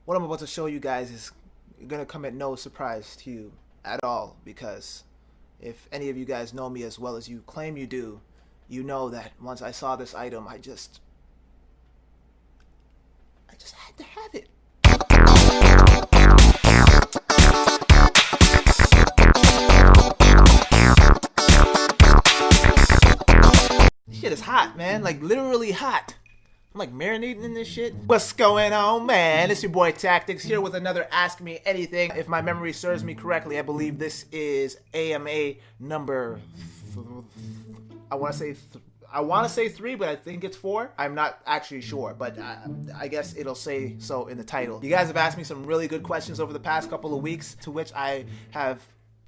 What I'm about to show you guys is gonna come at no surprise to you at all, because if any of you guys know me as well as you claim you do, you know that once I saw this item, I just had to have it. This shit is hot, man. Like literally hot. I'm like marinating in this shit. What's going on, man? It's your boy Tactics here with another Ask Me Anything. If my memory serves me correctly, I believe this is AMA number. I want to say 3, but I think it's 4. I'm not actually sure, but I guess it'll say so in the title. You guys have asked me some really good questions over the past couple of weeks, to which I have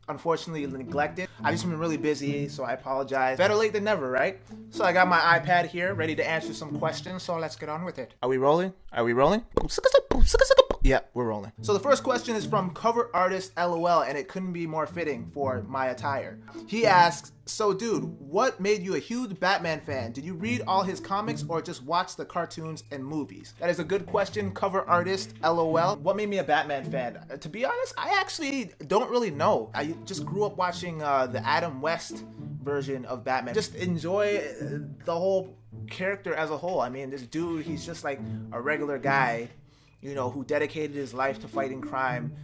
unfortunately neglected. I've just been really busy, so I apologize. Better late than never, right? So I got my iPad here ready to answer some questions, so let's get on with it. Are we rolling? Are we rolling? Yeah, we're rolling. So the first question is from Cover Artist LOL, and it couldn't be more fitting for my attire. He asks, so dude, what made you a huge Batman fan? Did you read all his comics or just watch the cartoons and movies? That is a good question, Cover Artist LOL. What made me a Batman fan? To be honest, I actually don't really know. I just grew up watching the Adam West version of Batman. Just enjoy the whole character as a whole. I mean, this dude, he's just like a regular guy, you know, who dedicated his life to fighting crime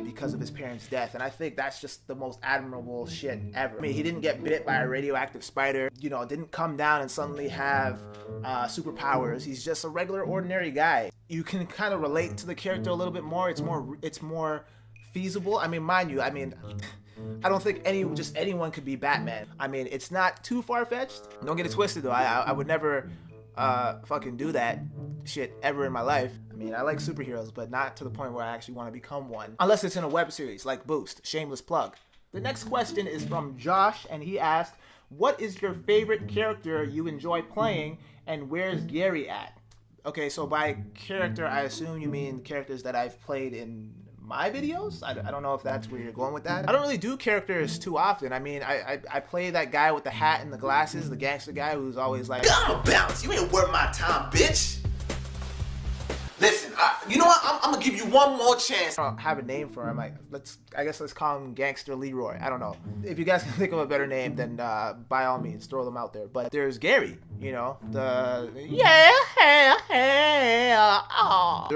because of his parents' death. And I think that's just the most admirable shit ever. I mean, he didn't get bit by a radioactive spider, you know, didn't come down and suddenly have superpowers. He's just a regular, ordinary guy. You can kind of relate to the character a little bit more. It's more feasible. I mean, mind you, I don't think anyone could be Batman. I mean, it's not too far-fetched. Don't get it twisted, though. I would never fucking do that shit ever in my life. I mean, I like superheroes, but not to the point where I actually want to become one. Unless it's in a web series like Boost. Shameless plug. The next question is from Josh, and he asked, what is your favorite character you enjoy playing, and where's Gary at? Okay, so by character, I assume you mean characters that I've played in my videos? I don't know if that's where you're going with that. I don't really do characters too often. I mean, I play that guy with the hat and the glasses, the gangster guy who's always like, I'ma bounce, you ain't worth my time, bitch. Listen, you know what? I'm gonna give you one more chance. I don't have a name for him. I guess let's call him Gangster Leroy. I don't know. If you guys can think of a better name, then by all means, throw them out there. But there's Gary, you know, there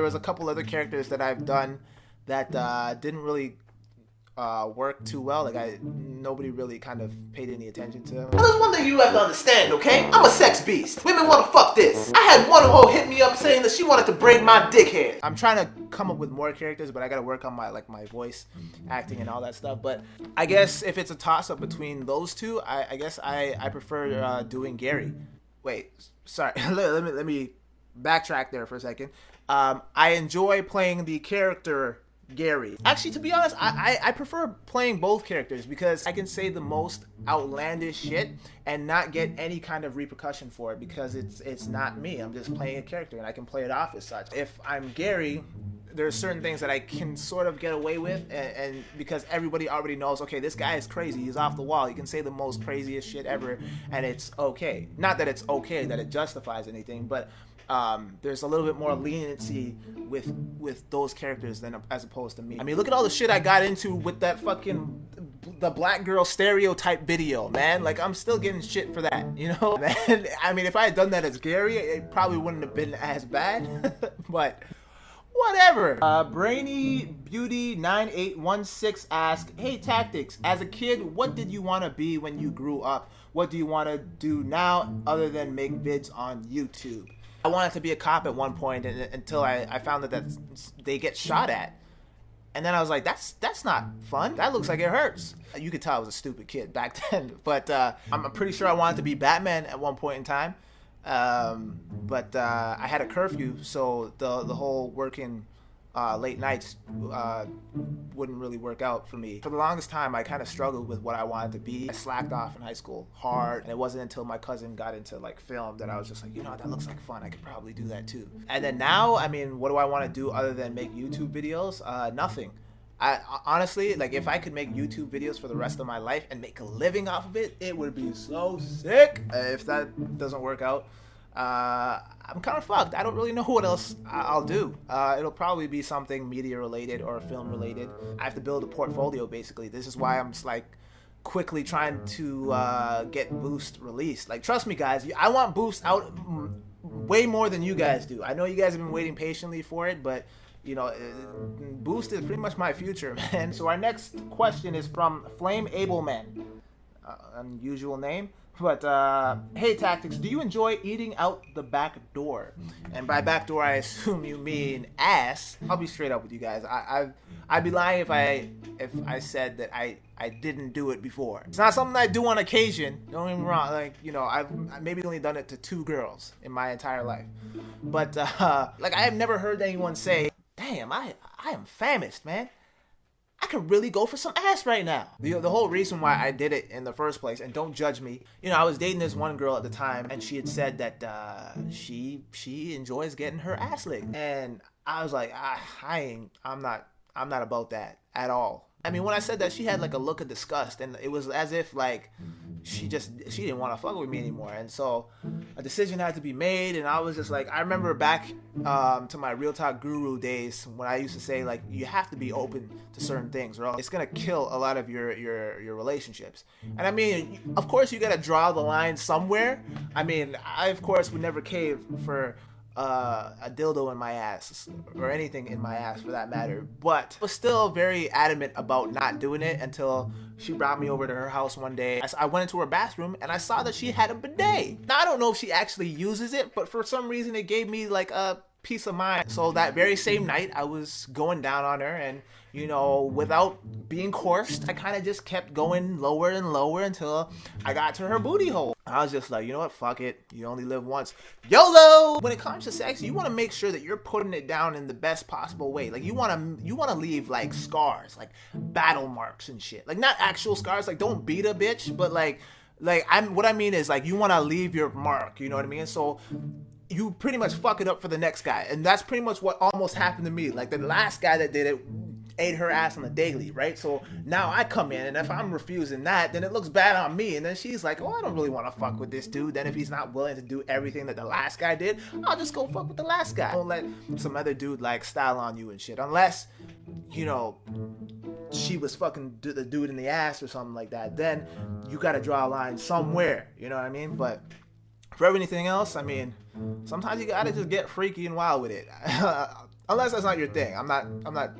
was a couple other characters that I've done that didn't really work too well. Like nobody really kind of paid any attention to him. Well, there's one thing you have to understand, okay? I'm a sex beast. Women want to fuck this. I had one hoe hit me up saying that she wanted to braid my dick hair. I'm trying to come up with more characters, but I gotta work on my voice acting and all that stuff. But I guess if it's a toss-up between those two, I guess I prefer doing Gary. Wait, sorry. let me backtrack there for a second. I enjoy playing the character Gary. Actually, to be honest, I prefer playing both characters because I can say the most outlandish shit and not get any kind of repercussion for it because it's not me. I'm just playing a character and I can play it off as such. If I'm Gary, there's certain things that I can sort of get away with and because everybody already knows, okay, this guy is crazy, he's off the wall, he can say the most craziest shit ever and it's okay. Not that it's okay, that it justifies anything, but there's a little bit more leniency with those characters than as opposed to me. I mean, look at all the shit I got into with that fucking the black girl stereotype video, man. Like, I'm still getting shit for that, you know? Man, I mean, if I had done that as Gary, it probably wouldn't have been as bad, but whatever. Brainy Beauty 9816 asks, hey Tactics, as a kid, what did you want to be when you grew up? What do you want to do now other than make vids on YouTube? I wanted to be a cop at one point until I found that they get shot at. And then I was like, that's not fun. That looks like it hurts. You could tell I was a stupid kid back then. But I'm pretty sure I wanted to be Batman at one point in time. But I had a curfew, so the whole working late nights wouldn't really work out for me. For the longest time, I kind of struggled with what I wanted to be. I slacked off in high school hard, and it wasn't until my cousin got into like film that I was just like, you know, that looks like fun. I could probably do that too. And then now, I mean, what do I want to do other than make YouTube videos? Nothing. I honestly, like, if I could make YouTube videos for the rest of my life and make a living off of it, it would be so sick. If that doesn't work out, I'm kind of fucked. I don't really know what else I'll do. It'll probably be something media related or film related. I have to build a portfolio basically. This is why I'm just like quickly trying to get Boost released. Like, trust me guys, I want Boost out way more than you guys do. I know you guys have been waiting patiently for it, but you know, Boost is pretty much my future, man. So our next question is from Flame Abelman. Unusual name. But, hey Tactics, do you enjoy eating out the back door? And by back door, I assume you mean ass. I'll be straight up with you guys. I'd be lying if I said that I didn't do it before. It's not something I do on occasion. Don't get me wrong. Like, you know, I've maybe only done it to 2 girls in my entire life. But, like, I have never heard anyone say, damn, I am famished, man. I could really go for some ass right now. The whole reason why I did it in the first place, and don't judge me, you know, I was dating this one girl at the time, and she had said that she enjoys getting her ass licked, and I was like, I'm not about that at all. I mean, when I said that, she had like a look of disgust, and it was as if like she didn't want to fuck with me anymore. And so a decision had to be made, and I was just like, I remember back to my Real Talk Guru days when I used to say like, you have to be open to certain things or else it's gonna kill a lot of your relationships. And I mean, of course you gotta draw the line somewhere. I mean, I of course would never cave for a dildo in my ass or anything in my ass for that matter, but I was still very adamant about not doing it until she brought me over to her house one day. I went into her bathroom and I saw that she had a bidet. Now I don't know if she actually uses it, but for some reason it gave me like a peace of mind. So that very same night I was going down on her, and you know, without being coerced, I kind of just kept going lower and lower until I got to her booty hole. I was just like, you know what, fuck it, you only live once. YOLO! When it comes to sex, you want to make sure that you're putting it down in the best possible way. Like, you want to leave like scars, like battle marks and shit. Like, not actual scars, like don't beat a bitch, but like what I mean is like, you want to leave your mark, you know what I mean? So you pretty much fuck it up for the next guy, and that's pretty much what almost happened to me. Like, the last guy that did it ate her ass on the daily, right? So now I come in, and if I'm refusing that, then it looks bad on me, and then she's like, oh, I don't really want to fuck with this dude. Then if he's not willing to do everything that the last guy did, I'll just go fuck with the last guy. Don't let some other dude like style on you and shit, unless, you know, she was fucking the dude in the ass or something like that. Then you gotta draw a line somewhere, you know what I mean? But for everything else, I mean, sometimes you gotta just get freaky and wild with it. Unless that's not your thing. I'm not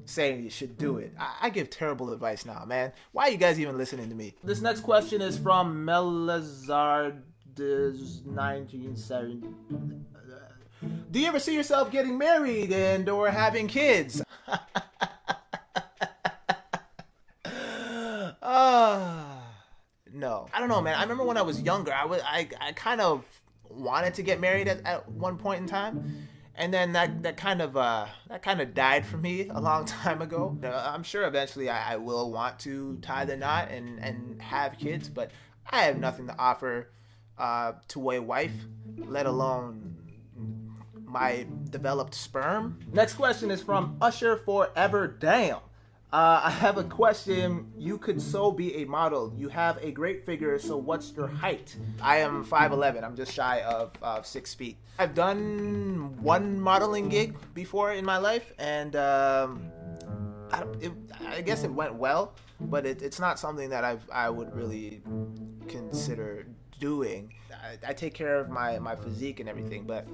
saying you should do it. I give terrible advice now, man. Why are you guys even listening to me? This next question is from Melazard 1970. Do you ever see yourself getting married and or having kids? No. I don't know, man. I remember when I was younger, I kind of wanted to get married at one point in time. And then that kind of died for me a long time ago. I'm sure eventually I will want to tie the knot and have kids, but I have nothing to offer to a wife, let alone my developed sperm. Next question is from Usher Forever Damn. I have a question. You could so be a model. You have a great figure, so what's your height? I am 5'11". I'm just shy of 6 feet. I've done one modeling gig before in my life, and I guess it went well, but it's not something that I would really consider doing. I take care of my physique and everything, but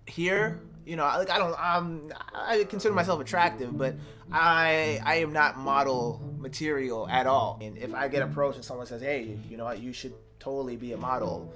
here, you know, like I consider myself attractive, but I am not model material at all. And if I get approached and someone says, hey, you know what, you should totally be a model,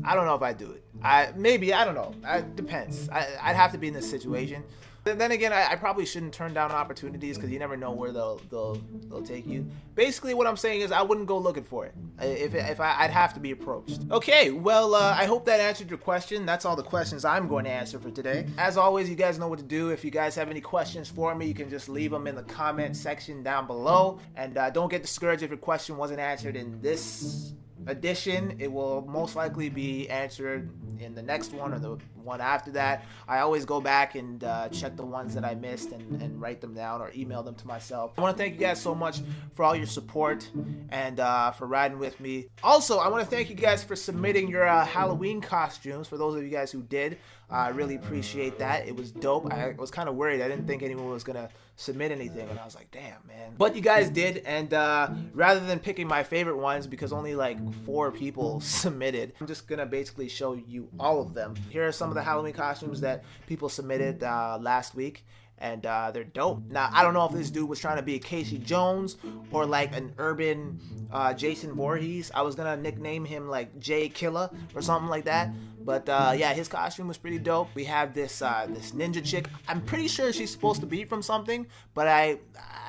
I don't know if I do it. I don't know. It depends. I'd have to be in this situation. Then again, I probably shouldn't turn down opportunities because you never know where they'll take you. Basically, what I'm saying is I wouldn't go looking for it I'd have to be approached. Okay, well, I hope that answered your question. That's all the questions I'm going to answer for today. As always, you guys know what to do. If you guys have any questions for me, you can just leave them in the comment section down below. And don't get discouraged if your question wasn't answered in this edition. It will most likely be answered in the next one or the one after that. I always go back and check the ones that I missed and write them down or email them to myself. I want to thank you guys so much for all your support and for riding with me. Also, I want to thank you guys for submitting your Halloween costumes. For those of you guys who did, I really appreciate that. It was dope. I was kind of worried. I didn't think anyone was gonna submit anything, and I was like, damn, man. But you guys did, and rather than picking my favorite ones, because only like 4 people submitted, I'm just gonna basically show you all of them. Here are some of the Halloween costumes that people submitted last week, and they're dope. Now, I don't know if this dude was trying to be a Casey Jones or like an urban Jason Voorhees. I was gonna nickname him like Jay Killer or something like that. But yeah, his costume was pretty dope. We have this this ninja chick. I'm pretty sure she's supposed to be from something, but I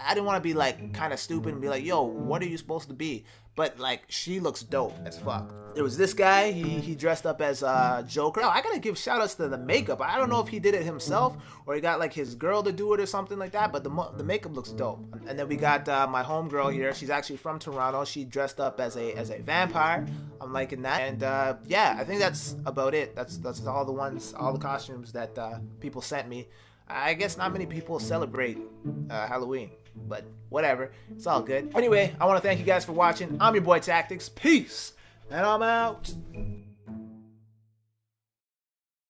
didn't want to be like kind of stupid and be like, yo, what are you supposed to be? But like, she looks dope as fuck. There was this guy, he dressed up as Joker. Oh, I gotta give shout outs to the makeup. I don't know if he did it himself or he got like his girl to do it or something like that, but the makeup looks dope. And then we got my homegirl here. She's actually from Toronto. She dressed up as a vampire. I'm liking that. And yeah, I think that's about it. That's all the costumes that people sent me. I guess not many people celebrate Halloween, but whatever. It's all good. Anyway, I want to thank you guys for watching. I'm your boy Tactics. Peace. And I'm out.